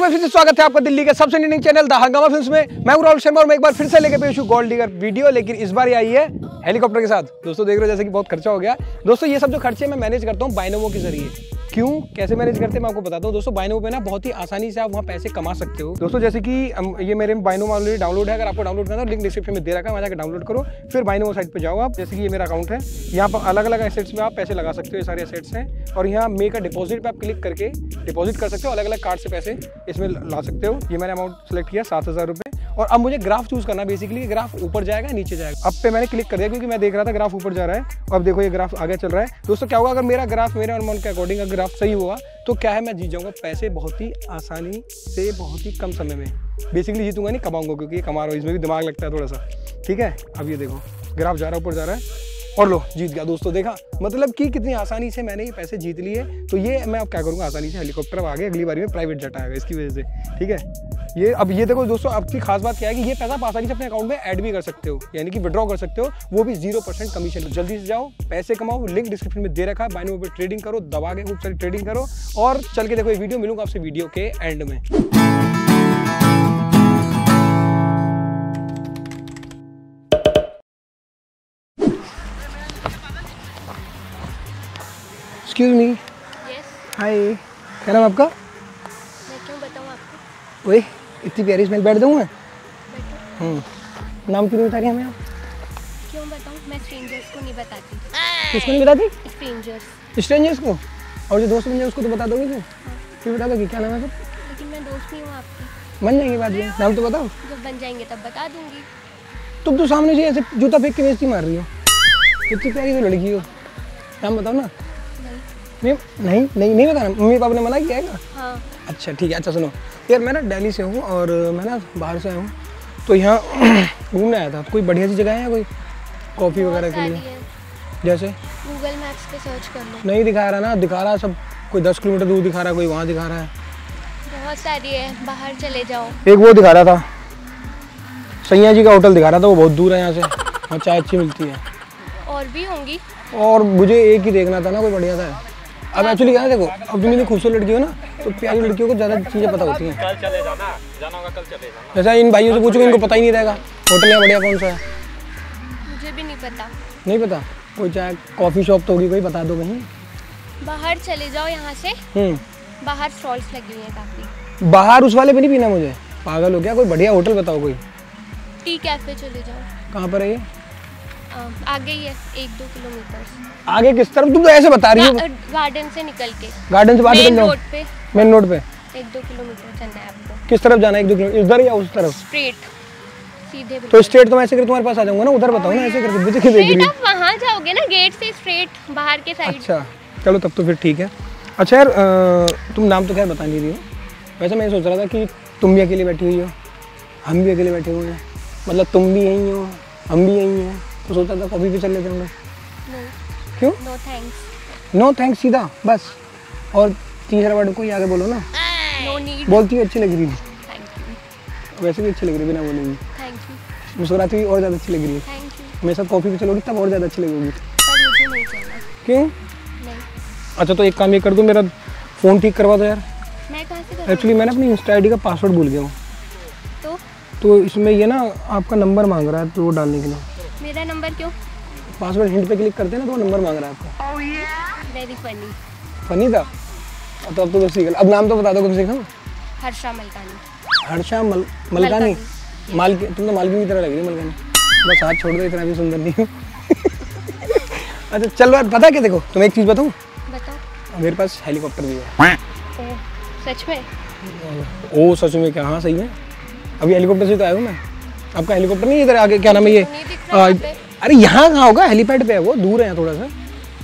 बार फिर से स्वागत है आपका दिल्ली के सबसे ट्रेंडिंग चैनल द हंगामा फिल्म्स में। मैं राहुल शर्मा और मैं एक बार फिर से लेके पेश हूँ गोल्ड डिगर वीडियो, लेकिन इस बार ये आई है हेलीकॉप्टर के साथ। दोस्तों देख रहे हो जैसे कि बहुत खर्चा हो गया। दोस्तों ये सब जो खर्चे मैं मैनेज करता हूँ बाइनोमो के जरिए। क्यों कैसे मैनेज करते हैं मैं आपको बताता हूँ। दोस्तों बाइनोमो पे ना बहुत ही आसानी से आप वहाँ पैसे कमा सकते हो। दोस्तों जैसे कि ये मेरे बाइनोमो ऑलरेडी डाउनलोड है। अगर आपको डाउनलोड करना है लिंक डिस्क्रिप्शन में दे रखा है, वहाँ जाकर डाउनलोड करो। फिर बाइनोमो साइट पे जाओ आप। जैसे कि ये मेरा अकाउंट है, यहाँ पर अलग अलग एसेट्स में आप पैसे लगा सकते हो। ये सारे एसेट्स हैं और यहाँ मेक अ डिपॉजिट पे आप क्लिक करके डिपॉजिट कर सकते हो। अलग अलग कार्ड से पैसे इसमें ला सकते हो। ये मैंने अमाउंट सेलेक्ट किया 7,000 रुपये। और अब मुझे ग्राफ चूज करना, बेसिकली ग्राफ ऊपर जाएगा नीचे जाएगा। अब पे मैंने क्लिक कर दिया क्योंकि मैं देख रहा था ग्राफ ऊपर जा रहा है। अब देखो ये ग्राफ आगे चल रहा है। दोस्तों क्या होगा अगर मेरा ग्राफ मेरे अनुमान के अकॉर्डिंग अगर ग्राफ सही हुआ तो क्या है मैं जीत जाऊंगा पैसे बहुत ही आसानी से, बहुत ही कम समय में। बेसिकली जीतूंगा नहीं, कमाऊंगा, क्योंकि ये कमा रहा हूँ, इसमें भी दिमाग लगता है थोड़ा सा। ठीक है, अब ये देखो ग्राफ जा रहा है, ऊपर जा रहा है और लो जीत गया। दोस्तों देखा मतलब कि कितनी आसानी से मैंने ये पैसे जीत लिए। तो ये मैं अब क्या करूँगा, आसानी से हेलीकॉप्टर अब आगे अगली बारी में प्राइवेट जेट आएगा इसकी वजह से। ठीक है, ये अब ये देखो दोस्तों आपकी खास बात क्या है कि ये पैसा आप आसानी से अपने अकाउंट में ऐड भी कर सकते हो, यानी कि विड्रॉ कर सकते हो, वो भी 0% कमीशन। जल्दी से जाओ पैसे कमाओ, लिंक डिस्क्रिप्शन में दे रखा है। बाइनोमो पे ट्रेडिंग करो, दबा के खूब सारी ट्रेडिंग करो और चल के देखो ये वीडियो। मिलूंगा आपसे वीडियो के एंड में। Excuse me. हाय, क्या नाम आपका? मैं क्यों बताऊँ आपको? वही इतनी प्यारी स्मेल। बैठ जाऊँ मैं? नाम क्यों नहीं बता रही हमें आप? क्यों बताऊँ? मैं स्ट्रेंजर्स को नहीं बताती। किसको नहीं बताती? स्ट्रेंजर्स को। और जो दोस्त बन जाए उसको तो बता दोगे क्यों? क्यों बता दोगी? क्या नाम है फिर? लेकिन मैं दोस्त नहीं हूँ आपकी। बन जाएंगे बाद में, नाम तो बताओ। जब बन जाएंगे तब बता दूंगी। तुम तो सामने से ऐसे जूता फेंक के बेइज्जती मार रही हो। इतनी प्यारी तो लड़की हो, नाम बताओ ना। नहीं बताना। मम्मी पापा ने मना किया है? हाँ। अच्छा ठीक है। अच्छा सुनो यार, मैं ना दिल्ली से हूँ और मैं ना बाहर से आया हूँ, तो यहाँ घूमने आया था। कोई बढ़िया सी जगह है कोई कॉफ़ी वगैरह के लिए? जैसे गूगल मैप्स पे सर्च कर लो। नहीं दिखा रहा ना, दिखा रहा सब कोई 10 किलोमीटर दूर दिखा रहा है, कोई वहाँ दिखा रहा है। बहुत सारी है, बाहर चले जाओ। एक वो दिखा रहा था सैया जी का होटल दिखा रहा था, वो बहुत दूर है यहाँ से, वहाँ चाय अच्छी मिलती है। और भी होंगी। और मुझे एक ही देखना था ना, कोई बढ़िया था। अब एक्चुअली क्या है देखो, अब तुम इतनी खूबसूरत लड़की हो ना, तो प्यारी लड़कियों को ज़्यादा चीज़ें पता होती हैं। कल चले जाना होगा, कल चले जाना। जैसा इन भाइयों से पूछोगे इनको पता ही नहीं रहेगा होटल या बढ़िया कौन सा है। मुझे भी नहीं पता। नहीं पता? कोई चाय कॉफ़ी शॉप तो होगी, कोई बता दो कहीं। बाहर चले जाओ यहाँ से। बाहर स्टॉल्स लगी हुई हैं काफ़ी। बाहर उस वाले पे नहीं पीना मुझे, पागल हो गया। कोई बढ़िया होटल बताओ कोई। टी कैफे चले जाओ। कहाँ पर है ये? आगे ही है, 1-2 किलोमीटर आगे। किस तरफ? तुम तो ऐसे बता रही हो। गार्डन से निकल के। गार्डन से बाहर निकल जाओ। मेन रोड पे 1-2 किलोमीटर चलना है आपको। किस तरफ जाना है? 1-2 किलोमीटर इधर या उस तरफ? स्ट्रेट सीधे। तो स्ट्रेट तो मैं ऐसे करके तुम्हारे पास आ जाऊंगा ना, उधर बताओ ना, ऐसे करके मुझे क्यों देख रही हो? आप वहाँ जाओगे ना गेट से स्ट्रेट बाहर के साइड। अच्छा चलो तब तो फिर ठीक है। अच्छा यार तुम नाम तो खैर बता नहीं रही हो। वैसे मैं सोच रहा था कि तुम भी अकेले बैठी हुई हो, हम भी अकेले बैठे हुए हैं, मतलब तुम भी यहीं हो हम भी यहीं हैं, तो सोचा था कॉफी पे चल लेते होंगे। क्यों? No thanks. नो थैंक्स सीधा बस। और तीसरा वर्ड कोई आगे बोलो ना। No need. बोलती हुई अच्छी लग रही है। Thank you. वैसे भी अच्छी लग रही है बिना बोलेंगे। Thank you. मुस्कुराती हुई और ज़्यादा अच्छी लग रही है। Thank you. मेरे साथ कॉफ़ी पे चलोगी तब और ज़्यादा अच्छी लगेगी। पर मुझे नहीं चलना। क्यों? नहीं। अच्छा तो एक काम ये कर दो, मेरा फ़ोन ठीक करवा दो यार। मैं कहाँ से करूँ? एक्चुअली मैंने अपनी इंस्टा आईडी का पासवर्ड भूल गया हूँ, तो इसमें ये ना आपका नंबर मांग रहा है, तो वो डालने के लिए। मेरा नंबर क्यों? पासवर्ड हिंट पे क्लिक करते हैं ना तो वो नंबर मांग रहा है आपका। Very funny. फनी था तो अब तो बस सीख। अब नाम तो बता दो कम से कम। हर्षा मलकानी। हर्षा मलकानी। मालकी? तुम तो मालकी की तरह लग रही है मलकानी। बस हाथ छोड़ दो, इतना भी सुंदर नहीं हूँ। अच्छा चलो यार, पता क्या देखो तुम्हें एक चीज़ बताऊँ? बताओ। मेरे पास हेलीकॉप्टर भी है। सच में? ओ सच में क्या? हाँ सही है। अभी हेलीकॉप्टर से तो आया हूँ मैं। आपका हेलीकॉप्टर नहीं इधर आगे, क्या नाम है ये? अरे यहाँ कहाँ होगा, हेलीपैड पे है वो, दूर है थोड़ा सा।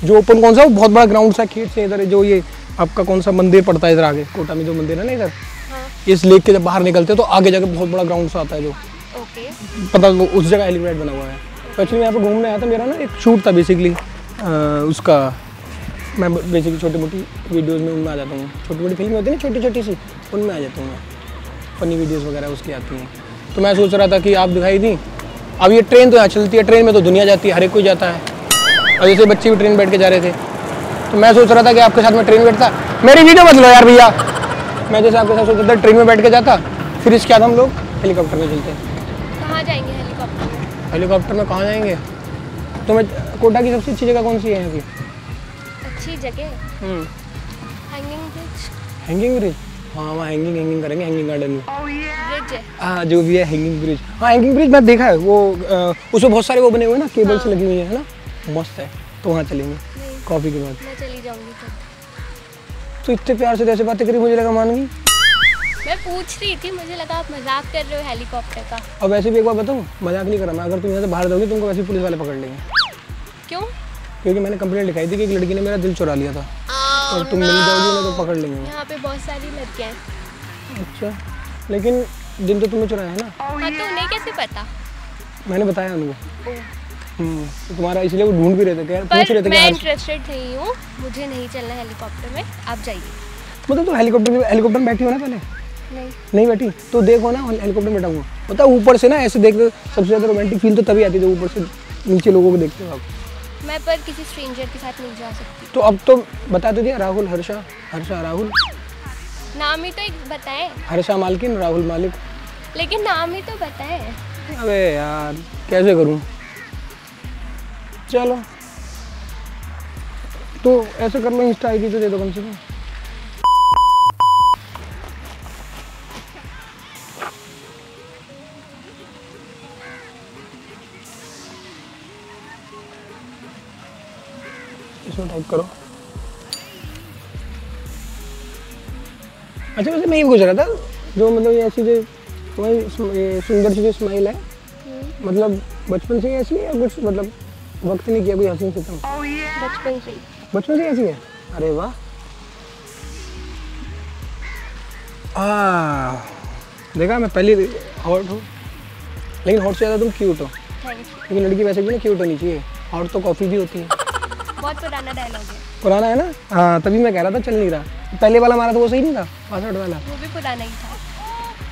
जो ओपन कौन सा वो बहुत बड़ा ग्राउंड सा खेत से इधर, जो ये आपका कौन सा मंदिर पड़ता है इधर आगे, कोटा में जो मंदिर है ना इधर। हाँ। इस लेक के जब बाहर निकलते हैं तो आगे जाके बहुत बड़ा ग्राउंड सा आता है जो। ओके। पता उस जगह हेलीपैड बना हुआ है। तो एक्चुअली मैं यहाँ पर घूमने आया था, मेरा ना एक शूट था बेसिकली उसका। मैं बेसिकली छोटी मोटी वीडियोज़ में उनमें आ जाता हूँ। छोटी मोटी फिल्में होती है ना छोटी छोटी सी, उनमें आ जाता हूँ मैं। फनी वीडियोज़ वगैरह उसकी आती हैं। तो मैं सोच रहा था कि आप दिखाई दी। अब ये ट्रेन तो यहाँ चलती है, ट्रेन में तो दुनिया जाती है, हर एक कोई जाता है। और जैसे बच्चे भी ट्रेन बैठ के जा रहे थे, तो मैं सोच रहा था कि आपके साथ में ट्रेन बैठता। मेरी वीडियो मत लो यार भैया। मैं जैसे आपके साथ सोचा था ट्रेन में बैठ के जाता, फिर इसके बाद हम लोग हेलीकॉप्टर में चलते। कहाँ जाएंगे हेलीकॉप्टर में? हेलीकॉप्टर में कहाँ जाएंगे? तो मैं कोटा की सबसे अच्छी जगह कौन सी है यहाँ की? अच्छी जगह हैंगिंग ब्रिज। Hanging bridge? हाँ वहाँ हैंगिंग करेंगे, हैंगिंग गार्डन में। ब्रिज है। हाँ जो भी है हैंगिंग ब्रिज। हाँ हैंगिंग ब्रिज मैं देखा है, वो उसमें बहुत सारे वो बने हुए हैं ना, केबल्स लगी हुई है ना, मस्त है। तो वहाँ चलेंगे कॉफ़ी के बाद। मैं चली जाऊंगी तब। तो इतने प्यार से ऐसे बातें करी, मुझे लगा मान गई। मैं पूछ रही थी, मुझे लगा आप मजाक कर रहे हो हेलीकॉप्टर का। और वैसे भी एक बार बताऊँ, मजाक नहीं करा मैं, अगर तुम यहाँ से बाहर जाओगी तुमको वैसे पुलिस वाले पकड़ लेंगे। क्यों? क्योंकि मैंने कंप्लेंट लिखाई थी कि एक लड़की ने मेरा दिल चुरा लिया था, और तुम मिल जाओगी ना तो पकड़ लेंगे। यहाँ पे बहुत सारी लड़कियाँ हैं। अच्छा, लेकिन दिल तो तुम्हें चुराया है ना। हाँ तो उन्हें कैसे पता? मैंने बताया उनको। तो तुम्हारा इसलिए वो ढूंढ भी रहे थे, पूछ रहे थे। मैं इंटरेस्टेड नहीं हूँ, मुझे नहीं चलना हेलीकॉप्टर में, आप जाइए। मतलब तो हेलीकॉप्टर में बैठी हो ना पहले? नहीं बैठी तो देखो ना, हेलीकॉप्टर में बैठा हूँ, पता ऊपर से ना ऐसे देख लो, सबसे ज़्यादा रोमांटिक फील तो तभी आती है जब ऊपर से नीचे लोगों को देखते हो आप। मैं पर किसी स्ट्रेंजर के साथ नहीं जा सकती। तो अब तो बता तो दिया, राहुल, हर्षा राहुल, नाम ही तो एक बताए। हर्षा मालकिन, राहुल मालिक। लेकिन नाम ही तो बताए। अबे यार कैसे करूँ? चलो तो ऐसे कर लो, इंस्टा आईडी तो दे दो कम से कम। इसमें टाइप करो। अच्छा वैसे मैं ये पूछ रहा था, जो मतलब ये ऐसी जो तुम्हारी सुंदर सी जो स्माइल है, मतलब बचपन से ही ऐसी है या कुछ मतलब वक्त नहीं किया कोई हंसी से? बचपन से ऐसी है? अरे वाह। देखा मैं पहले हॉट हूँ, लेकिन हॉट से ज़्यादा तुम क्यूट हो। लेकिन लड़की वैसे भी ना क्यूट होनी चाहिए, हॉट तो कॉफ़ी भी होती है। बहुत पुराना डायलॉग है। पुराना है ना? हाँ तभी मैं कह रहा था चल नहीं रहा। पहले वाला हमारा तो वो सही नहीं था, पासवर्ड वाला। वो भी पुराना ही था।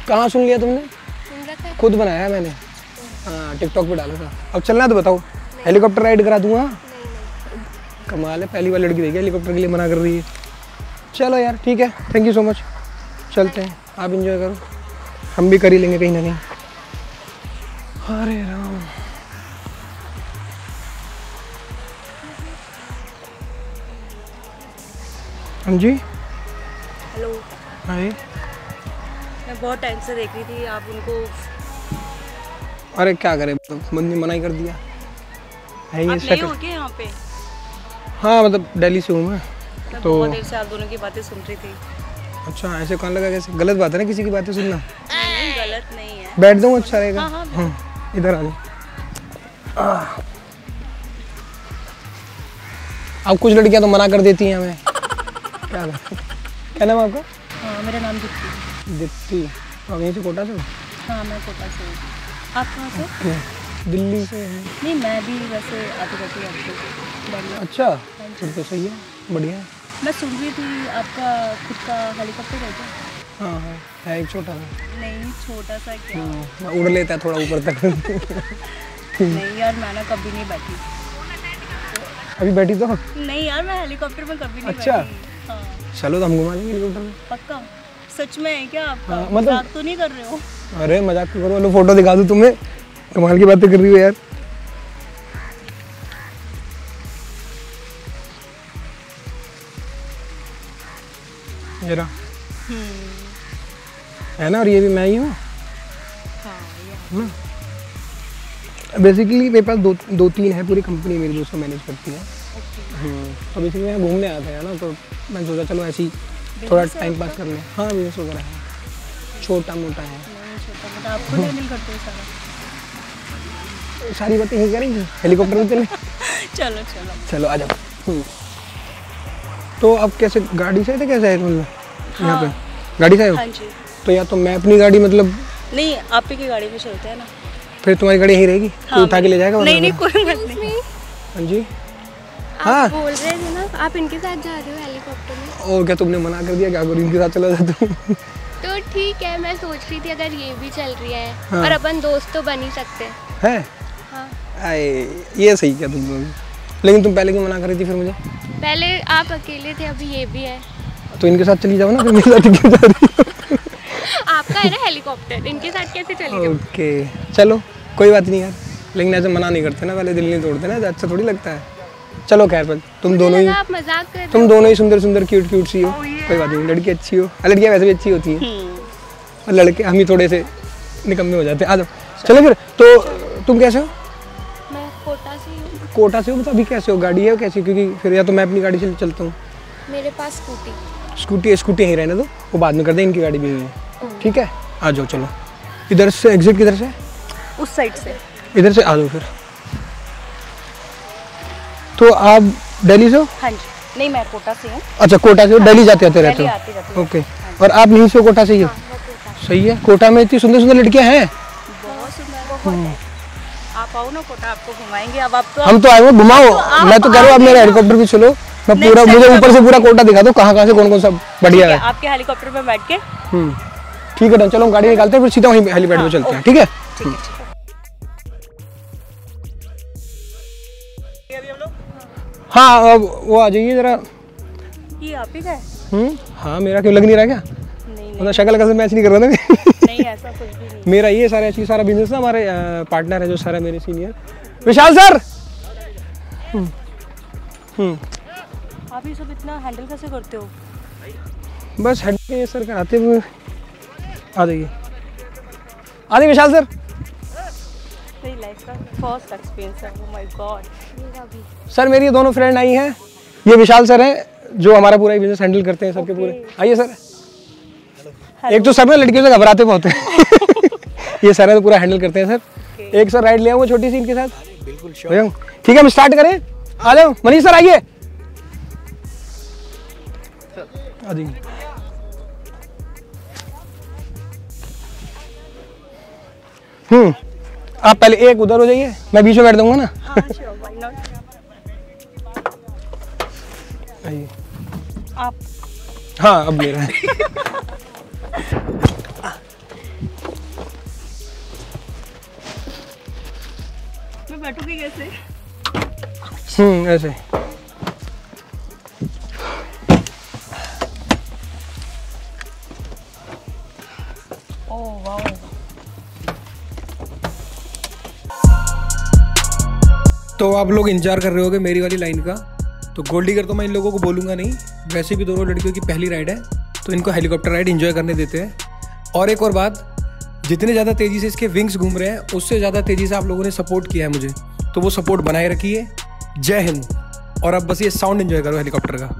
कहाँ सुन लिया तुमने? सुन रखा है? खुद बनाया है मैंने। हाँ टिकटॉक पे डाला था। अब चलना तो बताओ, हेलीकॉप्टर राइड करा दूंगा। कमाल है, पहली बार लड़की देखी हेलीकॉप्टर के लिए मना कर रही है। चलो यार ठीक है, थैंक यू सो मच, चलते हैं, आप इंजॉय करो, हम भी कर ही लेंगे कहीं ना कहीं। अरे राम। हाँ जी। हेलो। हाय। मैं बहुत टाइम से देख रही थी आप उनको। अरे क्या करें, बंदी मना ही कर दिया है ये। आप नए हो क्या यहाँ पे? हाँ मतलब दिल्ली से हूँ मैं तो बहुत देर से आप दोनों की बातें सुन रही थी। अच्छा ऐसे कौन लगा? कैसे गलत बात है ना किसी की बातें सुनना? नहीं गलत नहीं है। बैठ दूँ अच्छा रहेगा। हाँ, इधर आ जाओ। अब कुछ लड़कियां तो मना कर देती हैं हमें, क्या करें? क्या नाम है आपका? हाँ मेरा नाम दीप्ति। दीप्ति। आप यहीं से कोटा से हो? हाँ मैं कोटा से हूँ। आप कहाँ से? दिल्ली से हैं। नहीं मैं भी वैसे आती रहती हूँ। अच्छा फिर तो सही है, बढ़िया है। मैं सुन रही थी आपका खुद का हेलीकॉप्टर है क्या? हाँ हाँ है, एक छोटा सा। नहीं छोटा सा क्या? उड़ लेता है थोड़ा ऊपर तक। नहीं यार मैं ना कभी नहीं बैठी। अभी बैठी तो? नहीं यार मैं हेलीकॉप्टर में कभी नहीं अच्छा। बैठी। हाँ चलो तो हम घुमा देंगे हेलीकॉप्टर में। पक्का? सच में है क्या आपका? हाँ, मतलब मजाक तो नहीं कर रहे हो? अरे मजाक क्यों करो, लो फोटो दिखा दूँ तुम्हें, कमाल की बातें कर रही हो यार। ये रहा है ना, और ये भी मैं ही हूँ। बेसिकली मेरे पास दो तीन है, पूरी कंपनी मेरी दोस्तों मैनेज करती है। तो बेसिकली मैं घूमने आता है ना, तो मैं सोचा चलो ऐसे ही थोड़ा टाइम पास कर लें। हाँ बिजनेस वगैरह है, छोटा मोटा है। छोटा आपको हैंडल करते हो सारा? सारी बातें यही करेंगे, हेलीकॉप्टर में चले। चलो चलो चलो आ जाओ। तो अब कैसे, गाड़ी से थे कैसे आए मतलब यहाँ पे? गाड़ी से आए हो? हाँ जी। तो या तो मैं अपनी गाड़ी मतलब नहीं आप ही की गाड़ी में चलते हैं ना। फिर तुम्हारी गाड़ी यहीं रहेगी? कोई उठा के ले जाएगा? नहीं नहीं कोई बात नहीं। हाँ जी। आप बोल रहे थे ना आप इनके साथ जा रहे हो हेलीकॉप्टर में। और क्या तुमने मना कर दिया? क्या करूँ, इनके साथ चला जाता हूँ। तो ठीक है, मैं सोच रही थी अगर ये भी चल रही है हाँ। और अपन दोस्त तो बन ही सकते है। हाँ। आए ये सही क्या तुम लोग, लेकिन तुम पहले क्यों मना कर रही थी फिर मुझे? पहले आप अकेले थे, अभी ये भी है। तो इनके साथ चली जाओ ना, फिर मेरे साथ क्यों जा रही हो? आपका है ना हेलीकॉप्टर, इनके साथ कैसे चली जाऊँ? ओके चलो कोई बात नहीं यार, लेकिन ऐसे मना नहीं करते ना, पहले दिल नहीं तोड़ते ना, अच्छा थोड़ी लगता है। चलो खैर पर तुम दोनों ही, आप मजाक कर रहे हो। तुम दोनों ही सुंदर सुंदर क्यूट क्यूट सी हो, कोई बात नहीं, लड़की अच्छी हो, लड़कियाँ वैसे भी अच्छी होती हैं और लड़के हम ही थोड़े से निकम्मे हो जाते हैं। आ जाओ चलो फिर। तो तुम कैसे हो? मैं कोटा से हूँ। कोटा से हो मतलब अभी कैसे हो, गाड़ी है कैसी? क्योंकि फिर या तो मैं अपनी गाड़ी से चलता हूँ। मेरे पास स्कूटी। स्कूटी यहीं रहने दो, वो बाद में कर दें, इनकी गाड़ी भी है। ठीक है आ जाओ चलो। इधर से एग्जिट किधर से? उस साइड से। इधर से आ जाओ फिर। तो आप दिल्ली से हो? हाँ जी। नहीं मैं कोटा से हूँ। अच्छा कोटा से हो, दिल्ली जाते आते रहते दिल्ली हो? आती जाती हूँ। ओके। और आप यहीं से हो, कोटा से ही हो? सही है। कोटा में इतनी सुंदर सुंदर लड़कियां हैं। बहुत सुंदर, बहुत है। आप आओ ना कोटा, आपको घुमाएंगे। अब आप तो हम तो आए हुए, घुमाओ। मैं तो कह रहा हूँ आप मेरा हेलीकॉप्टर भी चलो, मैं पूरा, मुझे ऊपर से पूरा कोटा दिखा दो, कहाँ से कौन कौन सा बढ़िया है। आपके हेलीकॉप्टर में बैठ के। ठीक है डन, चलो हम गाड़ी निकालते हैं, फिर सीधा वहीं हेलीपैड पे चलते हैं। ठीक है हाँ, अब वो आ जाइए जरा। ये आप ही का है? हाँ मेरा क्यों लग नहीं रहा क्या? नहीं मतलब शक्ल का मैच नहीं कर रहा था नहीं ऐसा कुछ भी नहीं। मेरा ये सारा एक्चुअली सारा बिजनेस ना, हमारे पार्टनर है जो सारा, मेरे सीनियर विशाल सर। आप ये सब इतना हैंडल कैसे करते हो? बस हट के सर कराते हुए। आ जाइए विशाल सर। मेरी लाइफ का फर्स्ट एक्सपीरियंस है। Oh my God. मेरा भी। सर मेरी ये दोनों फ्रेंड आई हैं, ये विशाल सर हैं जो हमारा पूरा बिजनेस हैंडल करते हैं सबके पूरे। आइए सर। एक तो सब ना लड़कियों से घबराते बहुत हैं ये सर है तो पूरा हैंडल करते हैं सर। एक सर राइड ले आओ छोटी सी इनके साथ। बिल्कुल ठीक है हम स्टार्ट करें। आ जाओ मनीष सर आइए। आ जाइए। आप पहले एक उधर हो जाइए, मैं बीच में बैठ दूंगा ना। हाँ श्योर, व्हाई नॉट। आइए। आप हाँ अब मेरा है। मैं बैठूंगी कैसे? ऐसे। Oh wow. तो आप लोग इंतजार कर रहे होगे मेरी वाली लाइन का, तो गोल्ड डिगर तो मैं इन लोगों को बोलूँगा नहीं, वैसे भी दोनों लड़कियों की पहली राइड है तो इनको हेलीकॉप्टर राइड एंजॉय करने देते हैं। और एक और बात, जितने ज़्यादा तेज़ी से इसके विंग्स घूम रहे हैं उससे ज़्यादा तेज़ी से आप लोगों ने सपोर्ट किया है मुझे, तो वो सपोर्ट बनाए रखिए। जय हिंद। और अब बस ये साउंड एंजॉय करो हेलीकॉप्टर का।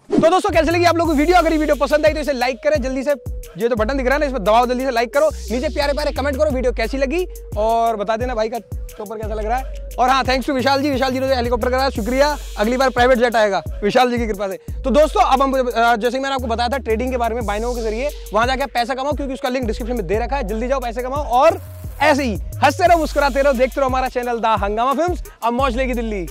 तो दोस्तों कैसे लगी आप लोगों को वीडियो? अगर ये वीडियो पसंद आई तो इसे लाइक करें जल्दी से, ये तो बटन दिख रहा है ना इस पर दबाओ, जल्दी से लाइक करो, नीचे प्यारे प्यारे कमेंट करो वीडियो कैसी लगी और बता देना भाई का चॉपर कैसा लग रहा है। और हाँ थैंक्स टू विशाल जी ने जो हेलीकॉप्टर कराया, शुक्रिया। अगली बार प्राइवेट जेट आएगा विशाल जी की कृपा से। तो दोस्तों अब हम जैसे कि मैंने आपको बताया था ट्रेडिंग के बारे में बाइनो के जरिए, वहां जाकर पैसा कमाओ क्योंकि उसका लिंक डिस्क्रिप्शन में दे रखा है। जल्दी जाओ पैसे कमाओ और ऐसे ही हंसते रहो मुस्कुराते रहो, देखते रहो हमारा चैनल द हंगामा फिल्म्स। अब मौज लेगी दिल्ली।